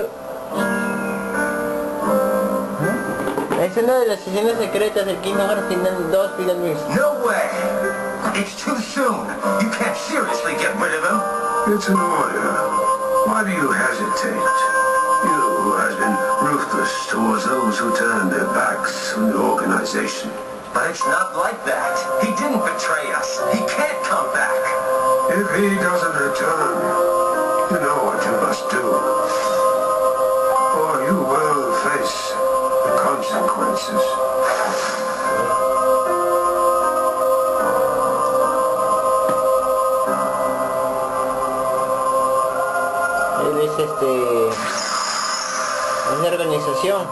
La escena de las escenas secretas del Kingdom Hearts Final 2 Final Mix. No way! It's too soon. You can't seriously get rid of him. It's an order. Why do you hesitate? You who has been ruthless towards those who turn their backs on the organization. But it's not like that. He didn't betray us. He can't come back. If he doesn't return, you know what you must do. Or you will face the consequences. Él es una organización.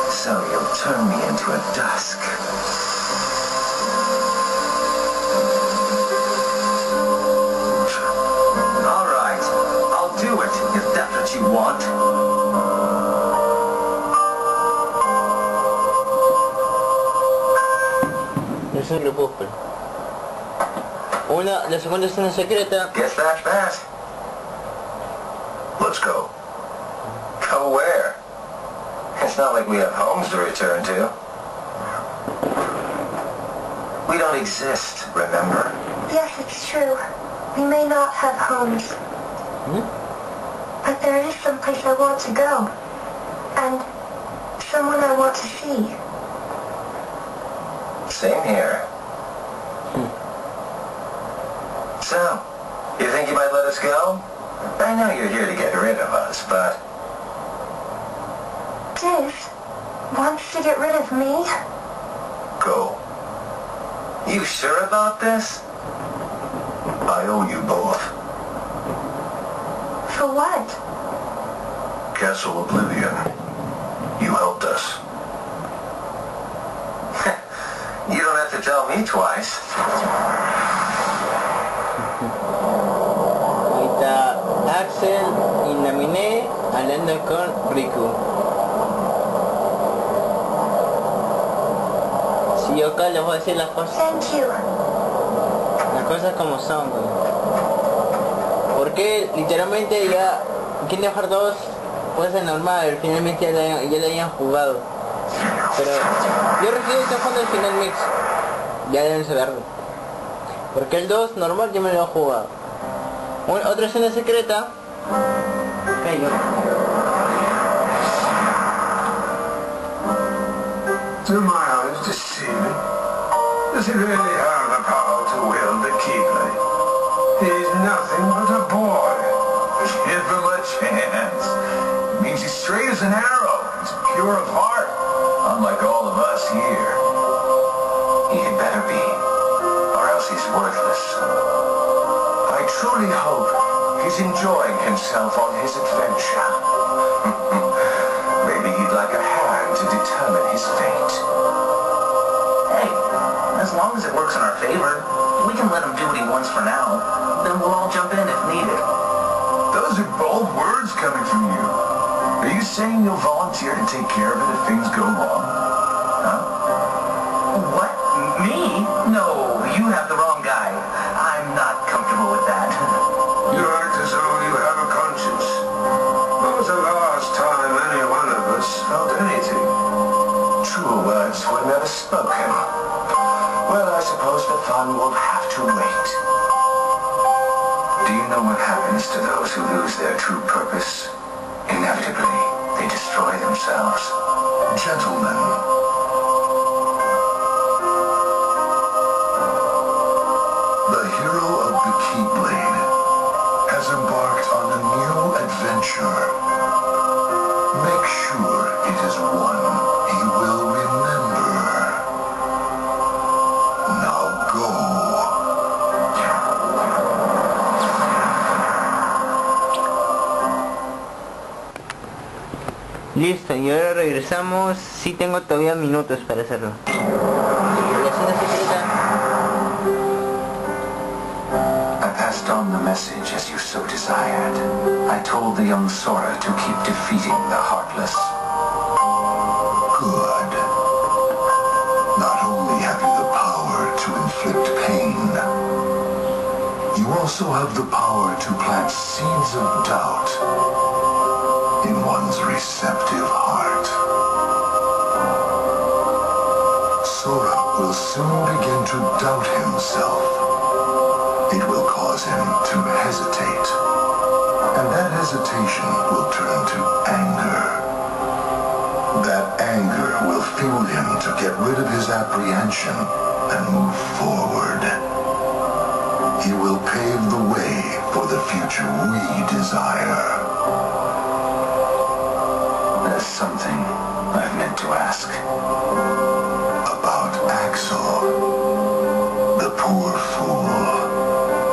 So you'll turn me into a dusk. All right, I'll do it if that's what you want. Es un crepúsculo. La segunda escena secreta. Guess that's that. Let's go. Go where? It's not like we have homes to return to. We don't exist, remember? Yes, it's true. We may not have homes. But there is someplace I want to go. And someone I want to see. Same here. So, you think you might let us go? I know you're here to get rid of us, but... Div wants to get rid of me? Go. You sure about this? I owe you both. For what? Castle Oblivion. You helped us. You don't have to tell me twice. Ahí está Axel y Naminé hablando con Riku. Si yo acá les voy a decir las cosas como son, güey. Porque literalmente ya Kingdom Hearts 2 puede ser normal, finalmente ya lo hayan jugado. Pero yo recién estoy jugando el Final Mix. Ya deben saberlo. Porque el 2 normal yo me lo he jugado. Otra escena secreta. Do my eyes deceive me? Does he really have the power to wield the Keyblade? He's nothing but a boy. Give him a chance. It means he's straight as an arrow. He's pure of heart. Unlike all of us here. He had better be, or else he's worthless. I truly hope he's enjoying himself on his adventure. Maybe he'd like a hand to determine his fate. Hey, as long as it works in our favor, we can let him do what he wants for now. Then we'll all jump in if needed. Those are bold words coming from you. Are you saying you'll volunteer to take care of it if things go wrong? Huh? What? Me? No, you have the wrong guy. I'm not comfortable with that. You act as though you have a conscience. When was the last time any one of us felt anything? True words were never spoken. Well, I suppose the fun will have to wait. Do you know what happens to those who lose their true purpose? Inevitably, they destroy themselves. Gentlemen, the hero of the Keyblade has embarked on a new adventure. Make sure it is one he will remember. Now go. Listo, y ahora regresamos. Sí tengo todavía minutos para hacerlo. La escena secreta. I passed on the message as you so desired. I told the young Sora to keep defeating the Heartless. Good. Not only have you the power to inflict pain. You also have the power to plant seeds of doubt in one's receptive heart. Sora will soon begin to doubt himself. It will cause him to hesitate, and that hesitation will turn to anger. That anger will fuel him to get rid of his apprehension and move forward. He will pave the way for the future we desire. There's something I've meant to ask. About Axel, the poor fool.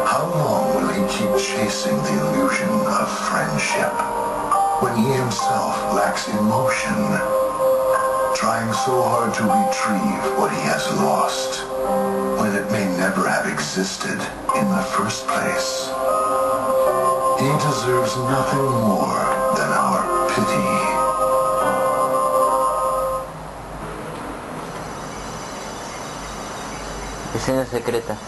How long will he keep chasing the illusion of friendship when he himself lacks emotion, trying so hard to retrieve what he has lost when it may never have existed in the first place? He deserves nothing more than our pity. Escenas secretas.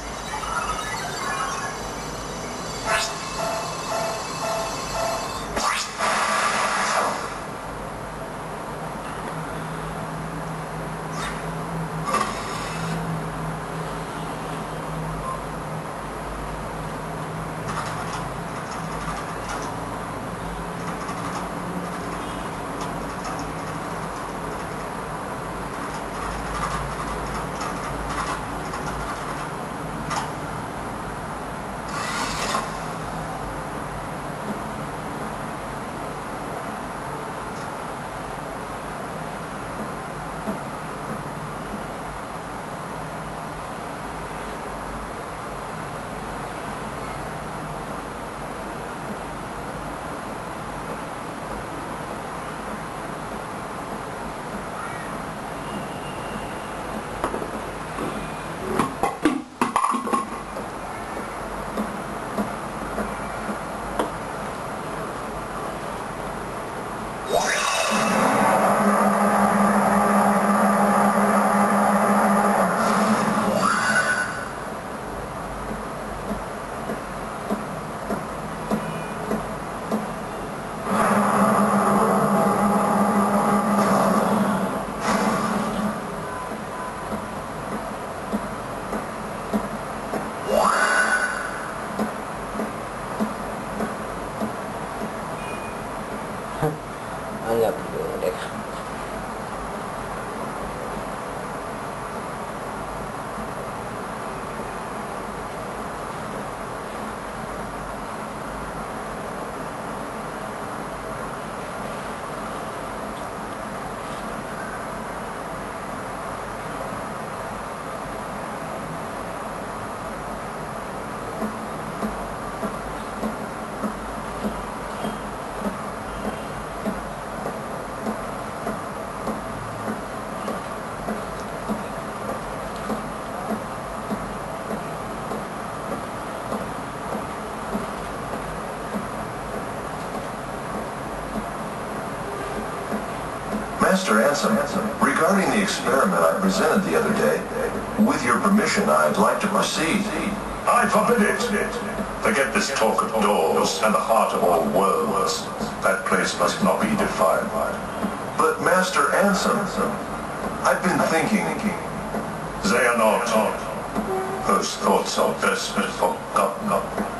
Master Ansem, regarding the experiment I presented the other day, with your permission, I'd like to proceed. I forbid it. Forget this talk of doors and the heart of all worlds. That place must not be defiled. But Master Ansem, I've been thinking. They are not. Those thoughts are best forgotten.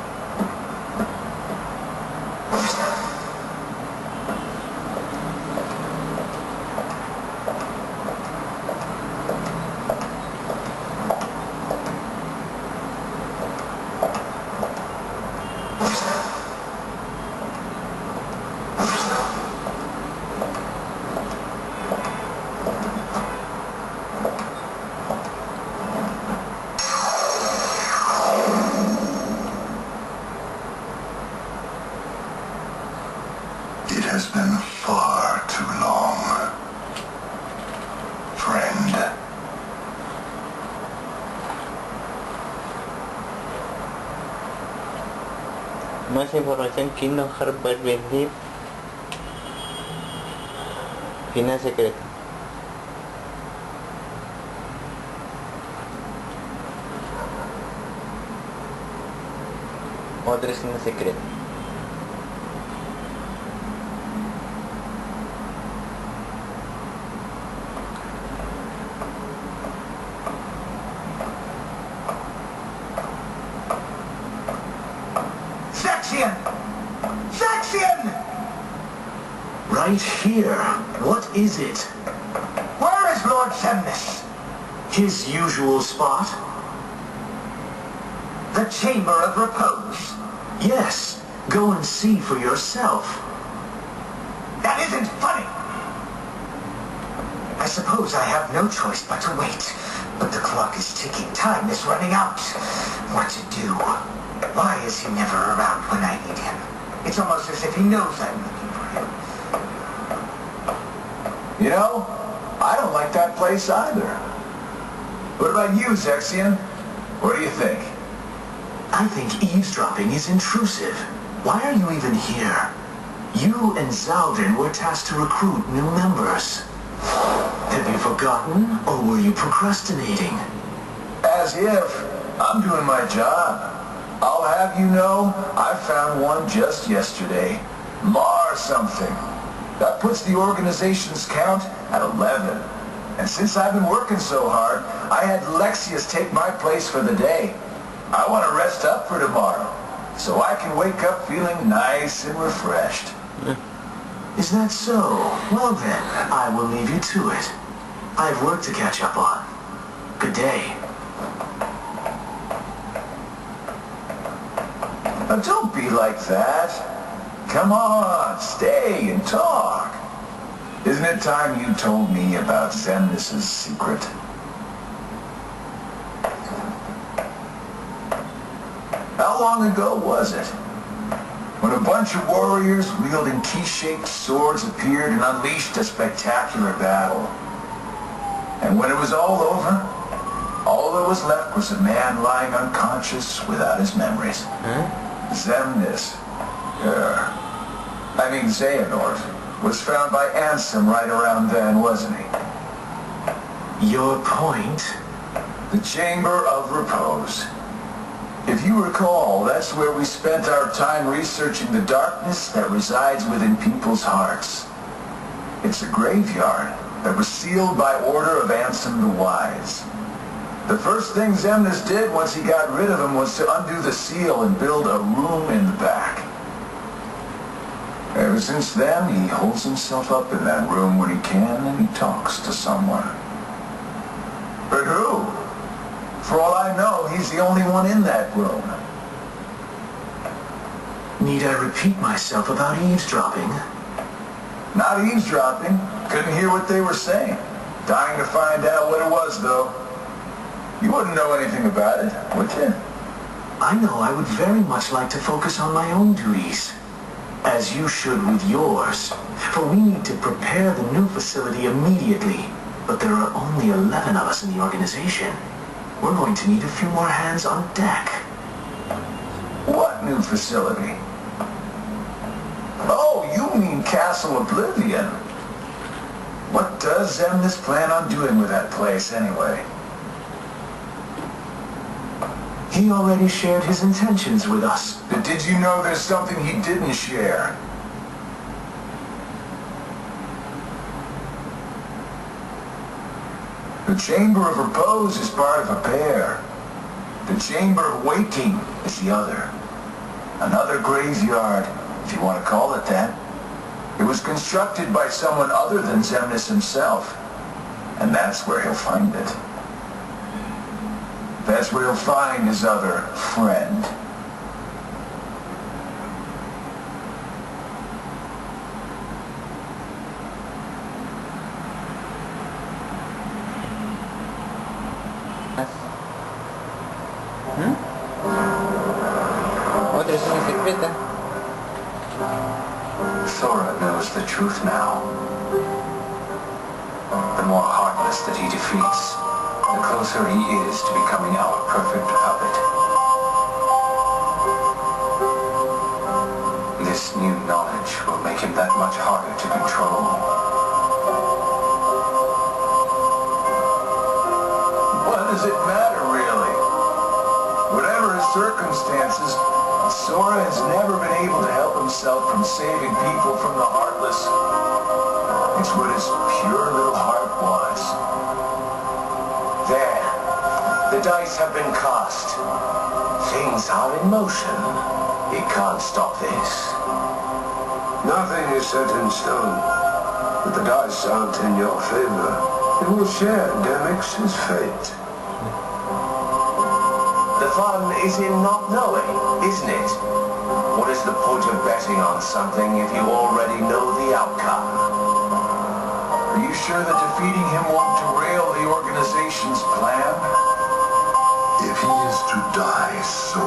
It has been far too long, friend. Más información: Kingdom Hearts Deep. Final secreto. Otra escena secreta. Right here. What is it? Where is Lord Semnis? His usual spot? The Chamber of Repose. Yes. Go and see for yourself. That isn't funny. I suppose I have no choice but to wait. But the clock is ticking. Time is running out. What to do? Why is he never around when I need him? It's almost as if he knows I'm looking for him. You know, I don't like that place either. What about you, Zexian? What do you think? I think eavesdropping is intrusive. Why are you even here? You and Zaldrin were tasked to recruit new members. Have you forgotten, or were you procrastinating? As if. I'm doing my job. I'll have you know, I found one just yesterday. Mar something. That puts the organization's count at 11. And since I've been working so hard, I had Lexius take my place for the day. I want to rest up for tomorrow, so I can wake up feeling nice and refreshed. Is that so? Well then, I will leave you to it. I have work to catch up on. Good day. Now don't be like that. Come on, stay and talk. Isn't it time you told me about Zemnis's secret? How long ago was it? When a bunch of warriors wielding key-shaped swords appeared and unleashed a spectacular battle. And when it was all over, all that was left was a man lying unconscious without his memories. Zemnis. Xehanort was found by Ansem right around then, wasn't he? Your point? The Chamber of Repose. If you recall, that's where we spent our time researching the darkness that resides within people's hearts. It's a graveyard that was sealed by order of Ansem the Wise. The first thing Zemnis did once he got rid of him was to undo the seal and build a room in the back. Ever since then, he holds himself up in that room when he can and he talks to someone. But who? For all I know, he's the only one in that room. Need I repeat myself about eavesdropping? Not eavesdropping. Couldn't hear what they were saying. Dying to find out what it was, though. You wouldn't know anything about it, would you? I know I would very much like to focus on my own duties. As you should with yours. For we need to prepare the new facility immediately. But there are only 11 of us in the organization. We're going to need a few more hands on deck. What new facility? Oh, you mean Castle Oblivion. What does Zemnis plan on doing with that place, anyway? He already shared his intentions with us. But did you know there's something he didn't share? The Chamber of Repose is part of a pair. The Chamber of Waking is the other. Another graveyard, if you want to call it that. It was constructed by someone other than Zemnis himself. And that's where he'll find it. That's where he'll find his other friend. Otra escena secreta. Thora knows the truth now. The more heartless that he defeats, the closer he is to becoming our perfect puppet. This new knowledge will make him that much harder to control. What does it matter, really? Whatever his circumstances, Sora has never been able to help himself from saving people from the heartless. It's what his pure little heart wants. There. The dice have been cast. Things are in motion. He can't stop this. Nothing is set in stone, but the dice aren't in your favor. You will share Demix's fate. The fun is in not knowing, isn't it? What is the point of betting on something if you already know the outcome? Are you sure that defeating him won't derail the organization's plan? If he is to die so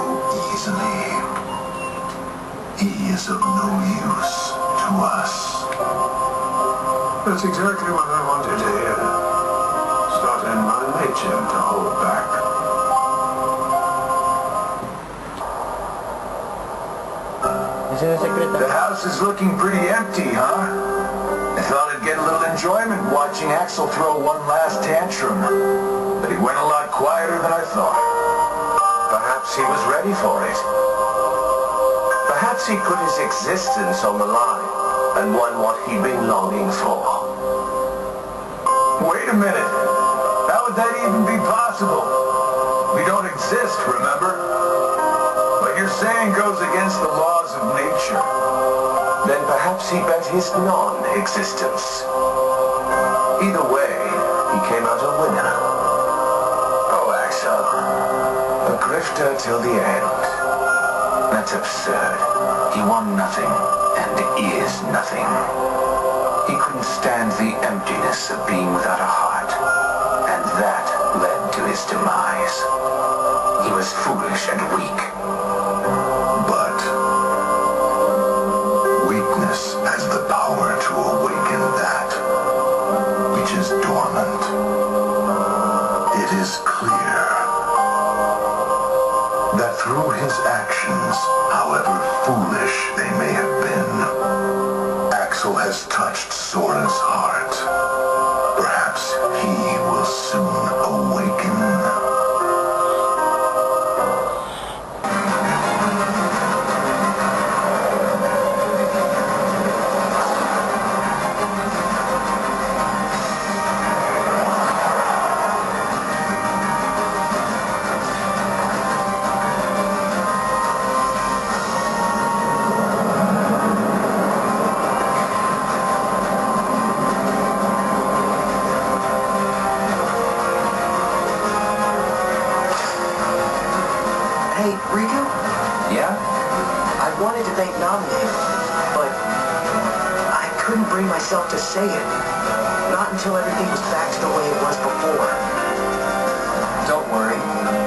easily, he is of no use to us. That's exactly what I wanted to hear. It's not in my nature to hold back. Escena secreta. The house is looking pretty empty, huh? I thought I'd get a little enjoyment watching Axel throw one last tantrum. But he went a lot quieter than I thought. Perhaps he was ready for it. Perhaps he put his existence on the line and won what he'd been longing for. Wait a minute. How would that even be possible? We don't exist, remember? What you're saying goes against the laws of nature. Then perhaps he bet his non-existence. Either way, he came out a winner. Oh, Axel. A grifter till the end. That's absurd. He won nothing, and is nothing. He couldn't stand the emptiness of being without a heart, and that led to his demise. He was foolish and weak. But weakness has the power to awaken that which is dormant. It is clear that through his actions, however foolish they may have been, Axel has touched Sora's heart. Perhaps he will soon awaken. To say it. Not until everything was back to the way it was before. Don't worry.